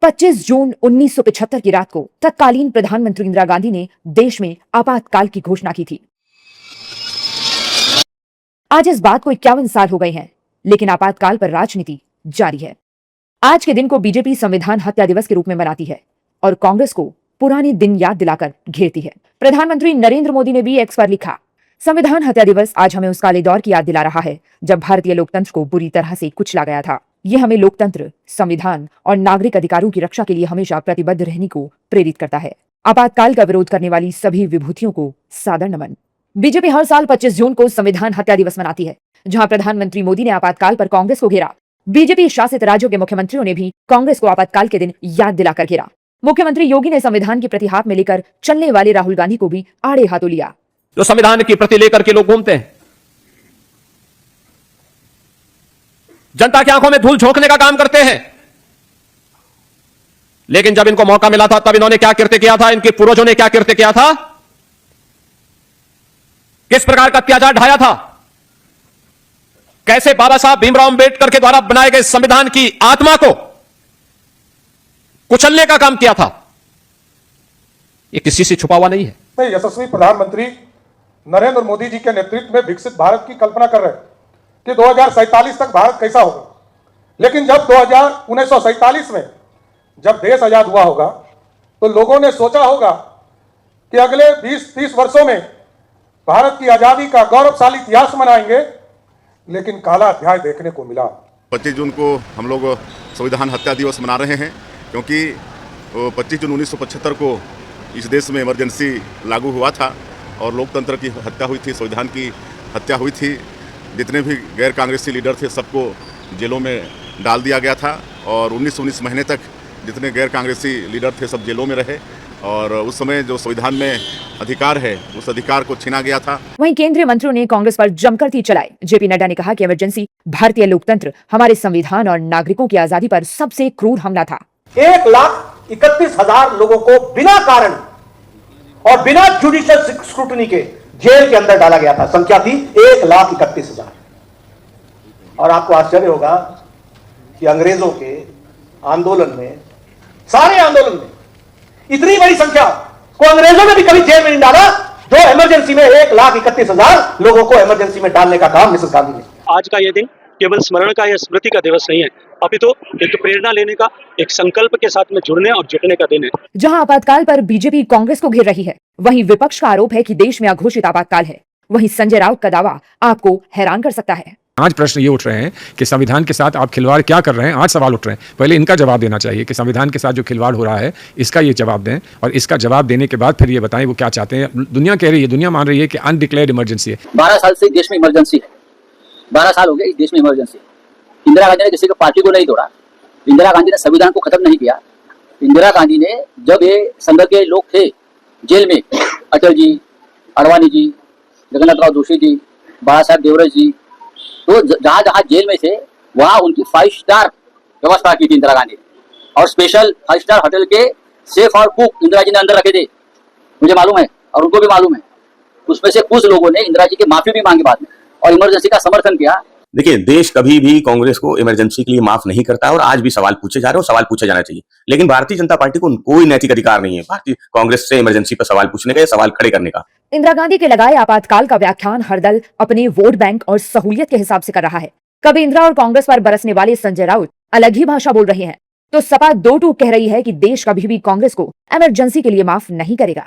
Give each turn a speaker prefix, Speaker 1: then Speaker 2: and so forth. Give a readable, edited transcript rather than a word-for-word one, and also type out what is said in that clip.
Speaker 1: 25 जून 1975 की रात को तत्कालीन प्रधानमंत्री इंदिरा गांधी ने देश में आपातकाल की घोषणा की थी। आज इस बात को 51 साल हो गए हैं, लेकिन आपातकाल पर राजनीति जारी है। आज के दिन को बीजेपी संविधान हत्या दिवस के रूप में मनाती है और कांग्रेस को पुराने दिन याद दिलाकर घेरती है। प्रधानमंत्री नरेंद्र मोदी ने भी एक्स पर लिखा, संविधान हत्या दिवस आज हमें उस काले दौर की याद दिला रहा है जब भारतीय लोकतंत्र को बुरी तरह से कुचला गया था। ये हमें लोकतंत्र, संविधान और नागरिक अधिकारों की रक्षा के लिए हमेशा प्रतिबद्ध रहने को प्रेरित करता है। आपातकाल का विरोध करने वाली सभी विभूतियों को सादर नमन। बीजेपी हर साल 25 जून को संविधान हत्या दिवस मनाती है। जहां प्रधानमंत्री मोदी ने आपातकाल पर कांग्रेस को घेरा, बीजेपी शासित राज्यों के मुख्यमंत्रियों ने भी कांग्रेस को आपातकाल के दिन याद दिलाकर घेरा। मुख्यमंत्री योगी ने संविधान की प्रति हाथ में लेकर चलने वाले राहुल गांधी को भी आड़े हाथों लिया।
Speaker 2: जो संविधान की प्रति लेकर के लोग घूमते हैं, जनता की आंखों में धूल झोंकने का काम करते हैं, लेकिन जब इनको मौका मिला था तब इन्होंने क्या कृत्य किया था, इनके पूर्वजों ने क्या कृत्य किया था, किस प्रकार का अत्याचार ढाया था, कैसे बाबा साहब भीमराव अंबेडकर के द्वारा बनाए गए संविधान की आत्मा को कुचलने का काम किया था, ये किसी से छुपा हुआ नहीं है।
Speaker 3: यशस्वी प्रधानमंत्री नरेंद्र मोदी जी के नेतृत्व में विकसित भारत की कल्पना कर रहे हैं कि 2047 तक भारत कैसा होगा। लेकिन जब 1947 में जब देश आजाद हुआ होगा तो लोगों ने सोचा होगा कि अगले 20-30 वर्षों में भारत की आजादी का गौरवशाली इतिहास मनाएंगे, लेकिन काला अध्याय देखने को मिला।
Speaker 4: 25 जून को हम लोग संविधान हत्या दिवस मना रहे हैं क्योंकि 25 जून 1975 को इस देश में इमरजेंसी लागू हुआ था और लोकतंत्र की हत्या हुई थी, संविधान की हत्या हुई थी। जितने भी गैर कांग्रेसी लीडर थे सबको जेलों में डाल दिया गया था और 19 महीने तक जितने गैर कांग्रेसी लीडर थे सब जेलों में रहे और उस समय जो संविधान में अधिकार है उस अधिकार को छीना गया था।
Speaker 1: वहीं केंद्रीय मंत्रियों ने कांग्रेस पर जमकर तीर चलाए। जेपी नड्डा ने कहा कि इमरजेंसी भारतीय लोकतंत्र, हमारे संविधान और नागरिकों की आजादी पर सबसे क्रूर हमला था।
Speaker 5: 1,31,000 लोगों को बिना कारण और बिना जुडिशियल स्क्रूटनी के जेल के अंदर डाला गया था। संख्या थी 1,31,000। और आपको आश्चर्य होगा कि अंग्रेजों के आंदोलन में, सारे आंदोलन में इतनी बड़ी संख्या को अंग्रेजों ने भी कभी जेल में नहीं डाला, जो इमरजेंसी में 1,31,000 लोगों को इमरजेंसी में डालने का काम मिसेस गांधी ने।
Speaker 6: आज का यह दिन केवल स्मरण का या स्मृति का दिवस नहीं है, अपितु एक प्रेरणा लेने का, एक संकल्प के साथ में जुड़ने और जुटने का दिन है।
Speaker 1: जहां आपातकाल पर बीजेपी कांग्रेस को घेर रही है, वहीं विपक्ष का आरोप है कि देश में अघोषित आपातकाल है। वहीं संजय राउत का दावा आपको हैरान कर सकता है।
Speaker 7: आज प्रश्न ये उठ रहे हैं कि संविधान के साथ आप खिलवाड़ क्या कर रहे हैं। आज सवाल उठ रहे हैं, पहले इनका जवाब देना चाहिए कि संविधान के साथ जो खिलवाड़ हो रहा है इसका ये जवाब दें और इसका जवाब देने के बाद फिर ये बताएं वो क्या चाहते हैं। दुनिया कह रही है, दुनिया मान रही है कि अनडिक्लेयर्ड इमरजेंसी है।
Speaker 8: 12 साल से देश में इमरजेंसी है, 12 साल हो गए इस देश में इमरजेंसी। इंदिरा गांधी ने किसी को पार्टी को नहीं तोड़ा, इंदिरा गांधी ने संविधान को खत्म नहीं किया। इंदिरा गांधी ने जब ये संघ के लोग थे जेल में, अटल जी, अडवाणी जी, जगन्नाथ राव जोशी जी, बाला साहब देवरज जी, तो जहां जहां जेल में थे वहां उनकी 5 स्टार व्यवस्था की थी इंदिरा गांधी ने और स्पेशल 5 स्टार होटल के सेफ और कुक इंदिरा जी ने अंदर रखे थे, मुझे मालूम है और उनको भी मालूम है। उसमें से कुछ लोगों ने इंदिरा जी की माफी भी मांगी बाद में और इमरजेंसी का समर्थन किया।
Speaker 9: देखिए, देश कभी भी कांग्रेस को इमरजेंसी के लिए माफ नहीं करता और आज भी सवाल पूछे जा रहे हो, सवाल पूछे जाना चाहिए। लेकिन भारतीय जनता पार्टी को कोई नैतिक अधिकार नहीं है भारतीय कांग्रेस से इमरजेंसी पर सवाल पूछने का, सवाल खड़े करने का।
Speaker 1: इंदिरा गांधी के लगाए आपातकाल का व्याख्यान हर दल अपने वोट बैंक और सहूलियत के हिसाब से कर रहा है। कभी इंदिरा और कांग्रेस पर बरसने वाले संजय राउत अलग ही भाषा बोल रहे हैं, तो सपा दो टूक कह रही है कि देश कभी भी कांग्रेस को इमरजेंसी के लिए माफ नहीं करेगा।